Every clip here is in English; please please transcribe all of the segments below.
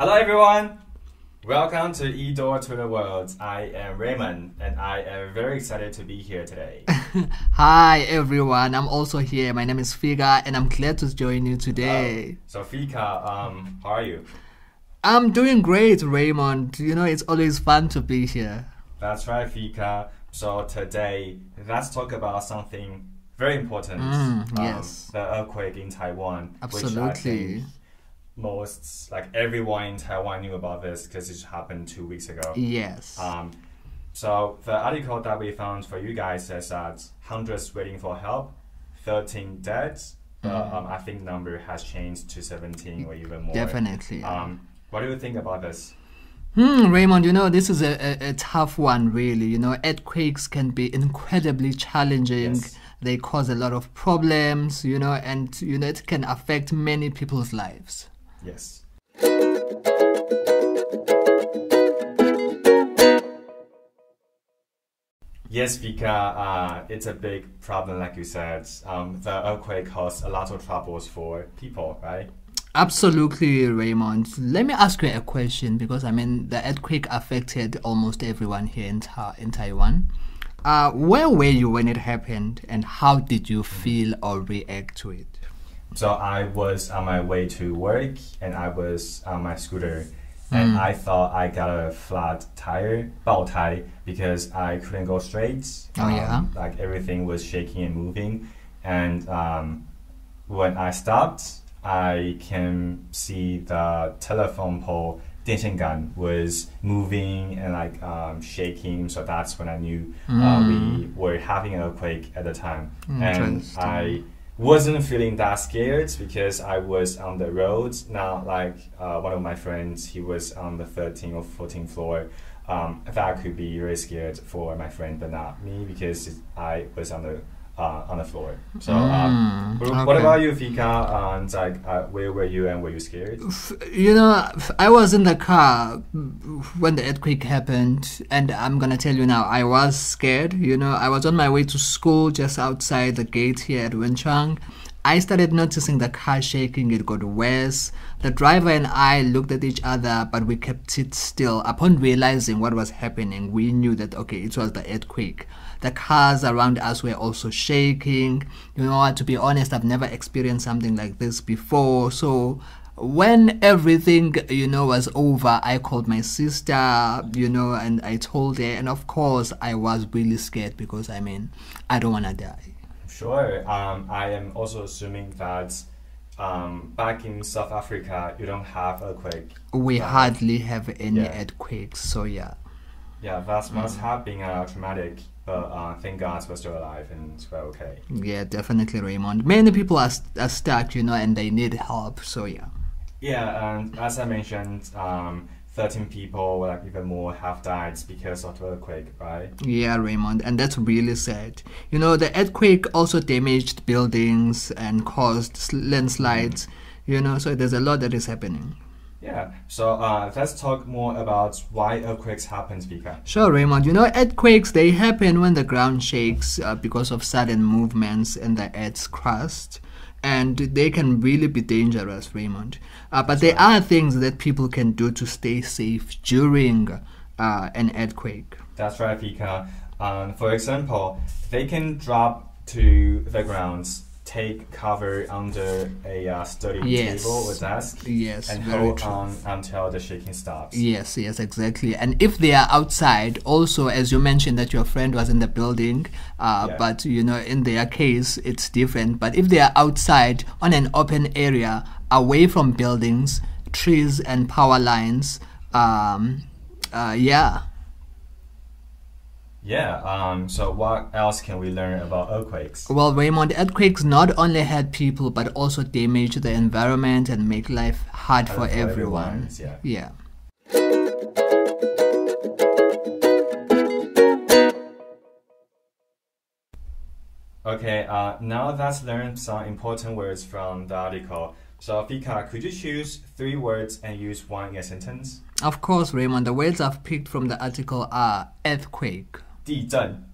Hello everyone! Welcome to eDoor to the World. I am Raymond and I am very excited to be here today. Hi everyone, I'm also here. My name is Fika and I'm glad to join you today. So Fika, how are you? I'm doing great, Raymond. You know, it's always fun to be here. That's right, Fika. So today, let's talk about something very important. Yes. The earthquake in Taiwan. Absolutely. Which I think most, like everyone in Taiwan knew about this because it happened 2 weeks ago. Yes. So the article that we found for you guys says that hundreds waiting for help, 13 dead, but I think number has changed to 17 or even more. Definitely. What do you think about this? Raymond, you know, this is a tough one, really. You know, earthquakes can be incredibly challenging. Yes. They cause a lot of problems, you know, and, you know, it can affect many people's lives. Yes. Yes, Vika, it's a big problem, like you said. The earthquake caused a lot of troubles for people, right? Absolutely, Raymond. Let me ask you a question because, I mean, the earthquake affected almost everyone here in Taiwan. Where were you when it happened and how did you feel or react to it? So I was on my way to work and I was on my scooter and I thought I got a flat tire, 爆胎, because I couldn't go straight. Like everything was shaking and moving. And when I stopped, I can see the telephone pole, 电线杆, was moving and like shaking. So that's when I knew we were having an earthquake at the time. And I wasn't feeling that scared because I was on the road, not like one of my friends, he was on the 13th or 14th floor. That could be very scared for my friend, but not me because I was on the floor. So what about you, Fika? Where were you and were you scared? You know, I was in the car when the earthquake happened and I'm gonna tell you now, I was scared. You know, I was on my way to school just outside the gate here at Chang. I started noticing the car shaking, it got worse. The driver and I looked at each other, but we kept it still. Upon realizing what was happening, we knew that, okay, it was the earthquake. The cars around us were also shaking. You know what, to be honest, I've never experienced something like this before. So when everything, you know, was over, I called my sister, you know, and I told her, and of course, I was really scared because, I mean, I don't want to die. Sure. I am also assuming that back in South Africa, you don't have earthquake. We hardly have any earthquakes, so yeah. Yeah, that must have been traumatic, but thank God we're still alive and we're okay. Yeah, definitely, Raymond. Many people are stuck, you know, and they need help, so yeah. Yeah, and as I mentioned, 13 people, like even more, have died because of the earthquake, right? Yeah, Raymond, and that's really sad. You know, the earthquake also damaged buildings and caused landslides, you know, so there's a lot that is happening. Yeah, so let's talk more about why earthquakes happen, Vika. Sure, Raymond. You know, earthquakes, they happen when the ground shakes because of sudden movements in the earth's crust. And they can really be dangerous, Raymond. But there are things that people can do to stay safe during an earthquake. That's right, Vika. For example, they can drop to the ground, take cover under a sturdy table or desk, and hold on until the shaking stops. Yes, exactly. And if they are outside, also, as you mentioned that your friend was in the building, but, you know, in their case, it's different. But if they are outside on an open area, away from buildings, trees and power lines, so what else can we learn about earthquakes? Well, Raymond, earthquakes not only hurt people, but also damage the environment and make life hard for everyone. Yeah. Okay, now let's learn some important words from the article. So, Fika, could you choose 3 words and use one in a sentence? Of course, Raymond. The words I've picked from the article are earthquake, 地震,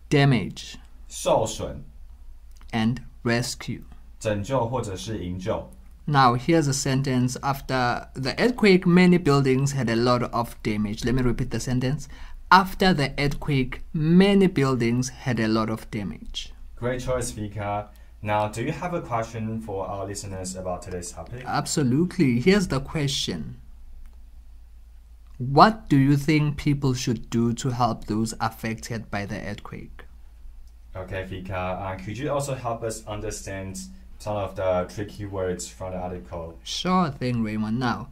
damage, 受损, and rescue. 拯救或者是营救. Now, here's a sentence. After the earthquake, many buildings had a lot of damage. Let me repeat the sentence. After the earthquake, many buildings had a lot of damage. Great choice, Vika. Now, do you have a question for our listeners about today's topic? Absolutely. Here's the question. What do you think people should do to help those affected by the earthquake? Okay, Vika. Could you also help us understand some of the tricky words from the article? Sure thing, Raymond. Now,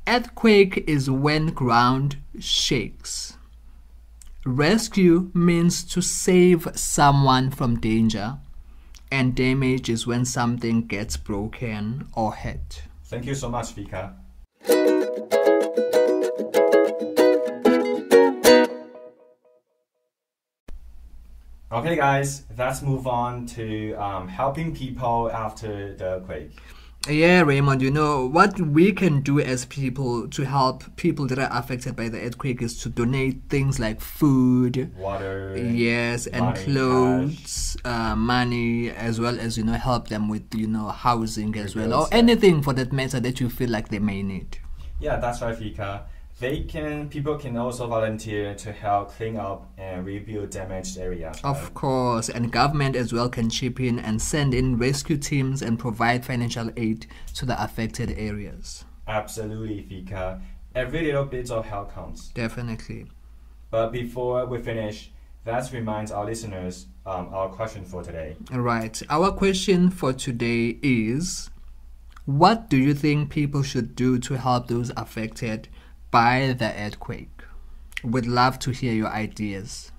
earthquake is when ground shakes. Rescue means to save someone from danger. And damage is when something gets broken or hurt. Thank you so much, Vika. Okay, guys, let's move on to helping people after the earthquake. Yeah, Raymond, you know, what we can do as people to help people that are affected by the earthquake is to donate things like food, water, yes, and money, clothes, money, as well as, you know, help them with, you know, housing as well, or anything for that matter that you feel like they may need. Yeah, that's right, Vika. People can also volunteer to help clean up and rebuild damaged areas. Right? Of course, and government as well can chip in and send in rescue teams and provide financial aid to the affected areas. Absolutely, Vika. Every little bit of help counts. Definitely. But before we finish, let's remind our listeners our question for today. Right. Our question for today is, what do you think people should do to help those affected by the earthquake? We'd love to hear your ideas.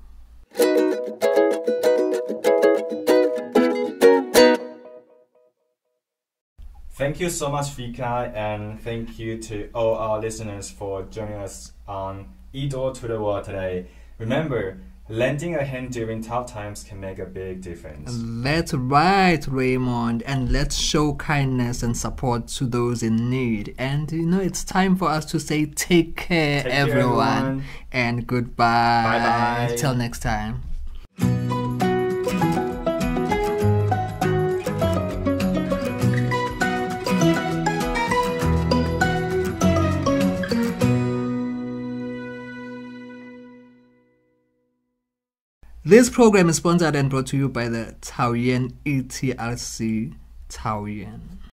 Thank you so much, Vika, and thank you to all our listeners for joining us on Edo to the World today. Remember, lending a hand during tough times can make a big difference. That's right, Raymond. And let's show kindness and support to those in need. And, you know, it's time for us to say take care, everyone. And goodbye. Bye-bye. Till next time. This program is sponsored and brought to you by the Taiwan ETRC Taiwan.